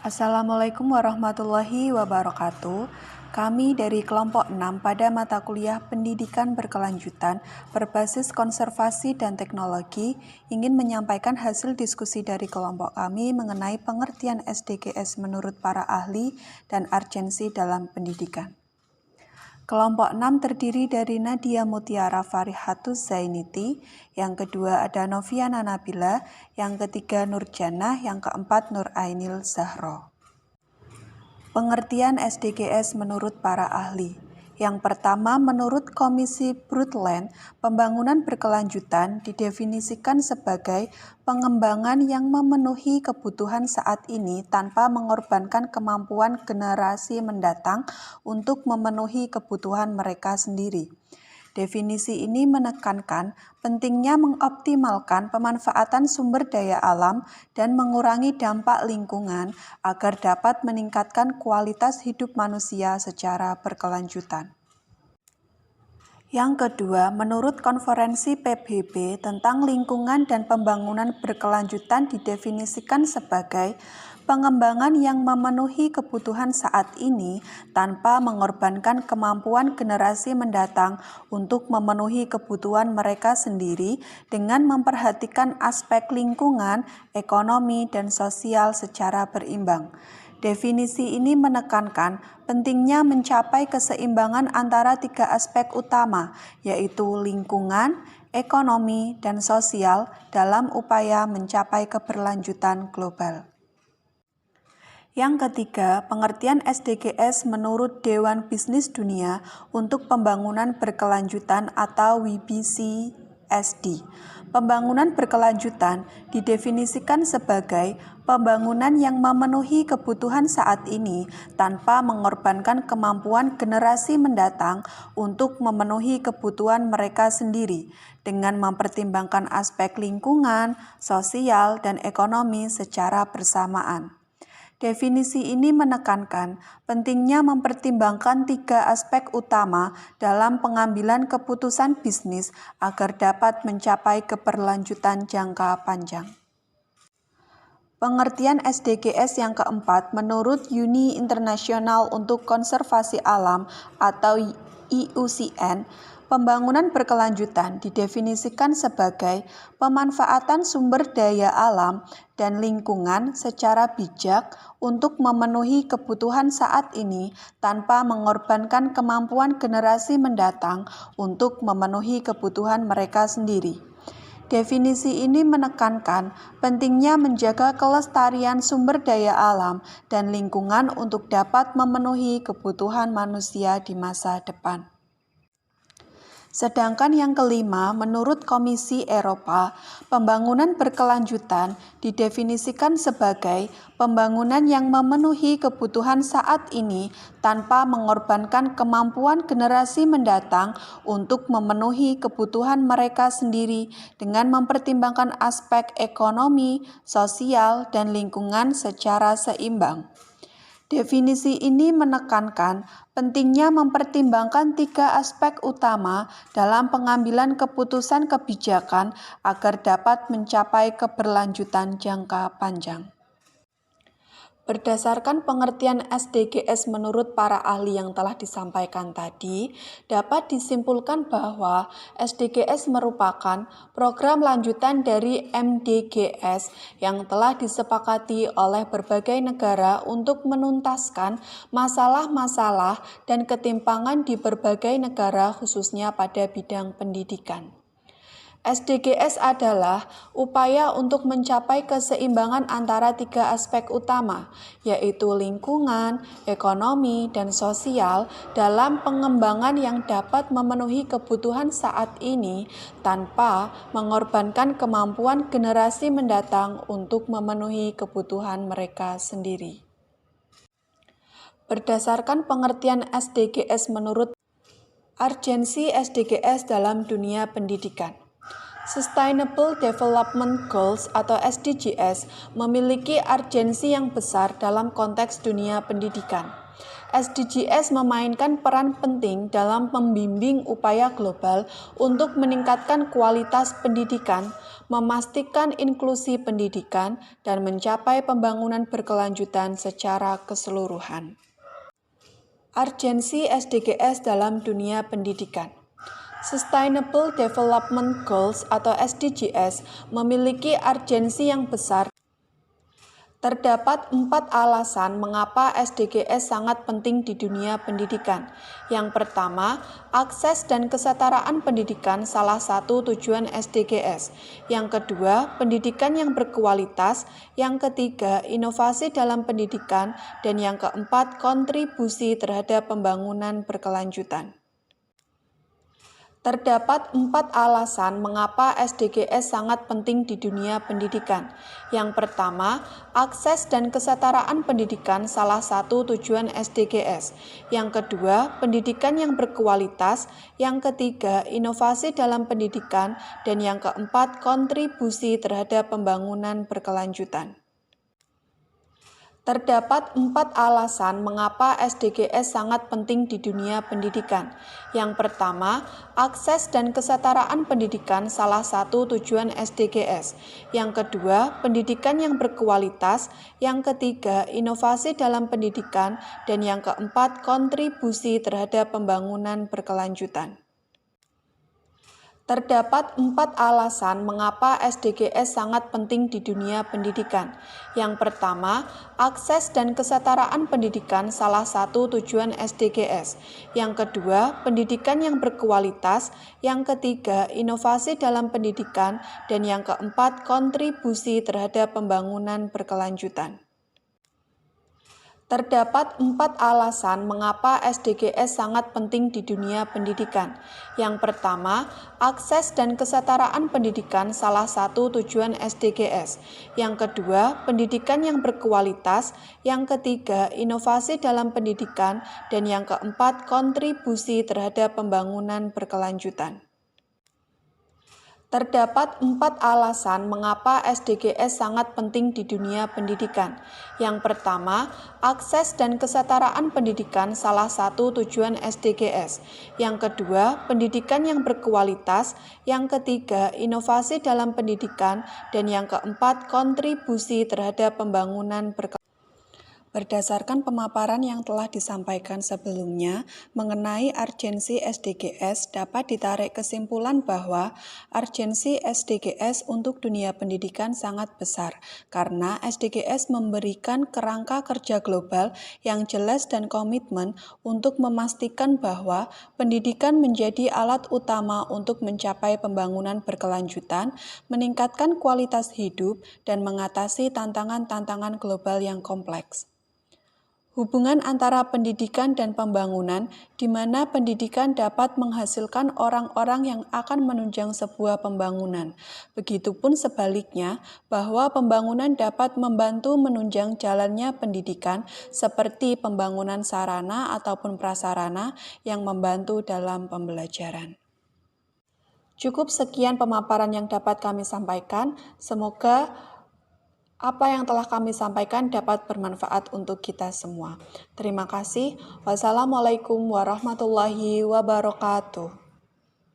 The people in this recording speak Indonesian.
Assalamualaikum warahmatullahi wabarakatuh. Kami dari kelompok 6 pada mata kuliah Pendidikan Berkelanjutan berbasis konservasi dan teknologi ingin menyampaikan hasil diskusi dari kelompok kami mengenai pengertian SDGs menurut para ahli dan urgensi dalam pendidikan. Kelompok 6 terdiri dari Nadia Mutiara Farihatus Zainiti, yang kedua ada Noviana Nabila, yang ketiga Nurjannah, yang keempat Nur Ainil Zahro. Pengertian SDGs menurut para ahli. Yang pertama, menurut Komisi Brundtland, pembangunan berkelanjutan didefinisikan sebagai pengembangan yang memenuhi kebutuhan saat ini tanpa mengorbankan kemampuan generasi mendatang untuk memenuhi kebutuhan mereka sendiri. Definisi ini menekankan pentingnya mengoptimalkan pemanfaatan sumber daya alam dan mengurangi dampak lingkungan agar dapat meningkatkan kualitas hidup manusia secara berkelanjutan. Yang kedua, menurut Konferensi PBB tentang lingkungan dan pembangunan berkelanjutan didefinisikan sebagai pengembangan yang memenuhi kebutuhan saat ini tanpa mengorbankan kemampuan generasi mendatang untuk memenuhi kebutuhan mereka sendiri dengan memperhatikan aspek lingkungan, ekonomi, dan sosial secara berimbang. Definisi ini menekankan pentingnya mencapai keseimbangan antara tiga aspek utama, yaitu lingkungan, ekonomi, dan sosial dalam upaya mencapai keberlanjutan global. Yang ketiga, pengertian SDGs menurut Dewan Bisnis Dunia untuk Pembangunan Berkelanjutan atau WBCSD. Pembangunan berkelanjutan didefinisikan sebagai pembangunan yang memenuhi kebutuhan saat ini tanpa mengorbankan kemampuan generasi mendatang untuk memenuhi kebutuhan mereka sendiri, dengan mempertimbangkan aspek lingkungan, sosial, dan ekonomi secara bersamaan. Definisi ini menekankan pentingnya mempertimbangkan tiga aspek utama dalam pengambilan keputusan bisnis agar dapat mencapai keberlanjutan jangka panjang. Pengertian SDGs yang keempat menurut Uni Internasional untuk Konservasi Alam atau IUCN, pembangunan berkelanjutan didefinisikan sebagai pemanfaatan sumber daya alam dan lingkungan secara bijak untuk memenuhi kebutuhan saat ini tanpa mengorbankan kemampuan generasi mendatang untuk memenuhi kebutuhan mereka sendiri. Definisi ini menekankan pentingnya menjaga kelestarian sumber daya alam dan lingkungan untuk dapat memenuhi kebutuhan manusia di masa depan. Sedangkan yang kelima, menurut Komisi Eropa, pembangunan berkelanjutan didefinisikan sebagai pembangunan yang memenuhi kebutuhan saat ini tanpa mengorbankan kemampuan generasi mendatang untuk memenuhi kebutuhan mereka sendiri dengan mempertimbangkan aspek ekonomi, sosial, dan lingkungan secara seimbang. Definisi ini menekankan pentingnya mempertimbangkan tiga aspek utama dalam pengambilan keputusan kebijakan agar dapat mencapai keberlanjutan jangka panjang. Berdasarkan pengertian SDGs menurut para ahli yang telah disampaikan tadi, dapat disimpulkan bahwa SDGs merupakan program lanjutan dari MDGs yang telah disepakati oleh berbagai negara untuk menuntaskan masalah-masalah dan ketimpangan di berbagai negara khususnya pada bidang pendidikan. SDGs adalah upaya untuk mencapai keseimbangan antara tiga aspek utama, yaitu lingkungan, ekonomi, dan sosial dalam pengembangan yang dapat memenuhi kebutuhan saat ini tanpa mengorbankan kemampuan generasi mendatang untuk memenuhi kebutuhan mereka sendiri. Berdasarkan pengertian SDGs menurut urgensi SDGs dalam dunia pendidikan. Sustainable Development Goals atau SDGs memiliki urgensi yang besar dalam konteks dunia pendidikan. SDGs memainkan peran penting dalam membimbing upaya global untuk meningkatkan kualitas pendidikan, memastikan inklusi pendidikan, dan mencapai pembangunan berkelanjutan secara keseluruhan. Urgensi SDGs dalam dunia pendidikan. Sustainable Development Goals atau SDGs memiliki urgensi yang besar. Terdapat 4 alasan mengapa SDGs sangat penting di dunia pendidikan. Yang pertama, akses dan kesetaraan pendidikan salah satu tujuan SDGs. Yang kedua, pendidikan yang berkualitas. Yang ketiga, inovasi dalam pendidikan. Dan yang keempat, kontribusi terhadap pembangunan berkelanjutan. Terdapat 4 alasan mengapa SDGs sangat penting di dunia pendidikan. Yang pertama, akses dan kesetaraan pendidikan salah satu tujuan SDGs. Yang kedua, pendidikan yang berkualitas. Yang ketiga, inovasi dalam pendidikan. Dan yang keempat, kontribusi terhadap pembangunan berkelanjutan. Terdapat 4 alasan mengapa SDGs sangat penting di dunia pendidikan. Yang pertama, akses dan kesetaraan pendidikan salah satu tujuan SDGs. Yang kedua, pendidikan yang berkualitas. Yang ketiga, inovasi dalam pendidikan. Dan yang keempat, kontribusi terhadap pembangunan berkelanjutan. Terdapat 4 alasan mengapa SDGs sangat penting di dunia pendidikan. Yang pertama, akses dan kesetaraan pendidikan salah satu tujuan SDGs. Yang kedua, pendidikan yang berkualitas. Yang ketiga, inovasi dalam pendidikan. Dan yang keempat, kontribusi terhadap pembangunan berkelanjutan. Terdapat 4 alasan mengapa SDGs sangat penting di dunia pendidikan. Yang pertama, akses dan kesetaraan pendidikan salah satu tujuan SDGs. Yang kedua, pendidikan yang berkualitas. Yang ketiga, inovasi dalam pendidikan. Dan yang keempat, kontribusi terhadap pembangunan berkelanjutan. Terdapat 4 alasan mengapa SDGs sangat penting di dunia pendidikan. Yang pertama, akses dan kesetaraan pendidikan salah satu tujuan SDGs. Yang kedua, pendidikan yang berkualitas. Yang ketiga, inovasi dalam pendidikan. Dan yang keempat, kontribusi terhadap pembangunan berkelanjutan. Berdasarkan pemaparan yang telah disampaikan sebelumnya mengenai urgensi SDGs, dapat ditarik kesimpulan bahwa urgensi SDGs untuk dunia pendidikan sangat besar, karena SDGs memberikan kerangka kerja global yang jelas dan komitmen untuk memastikan bahwa pendidikan menjadi alat utama untuk mencapai pembangunan berkelanjutan, meningkatkan kualitas hidup, dan mengatasi tantangan-tantangan global yang kompleks. Hubungan antara pendidikan dan pembangunan, di mana pendidikan dapat menghasilkan orang-orang yang akan menunjang sebuah pembangunan. Begitupun sebaliknya, bahwa pembangunan dapat membantu menunjang jalannya pendidikan, seperti pembangunan sarana ataupun prasarana yang membantu dalam pembelajaran. Cukup sekian pemaparan yang dapat kami sampaikan. Semoga apa yang telah kami sampaikan dapat bermanfaat untuk kita semua. Terima kasih. Wassalamualaikum warahmatullahi wabarakatuh.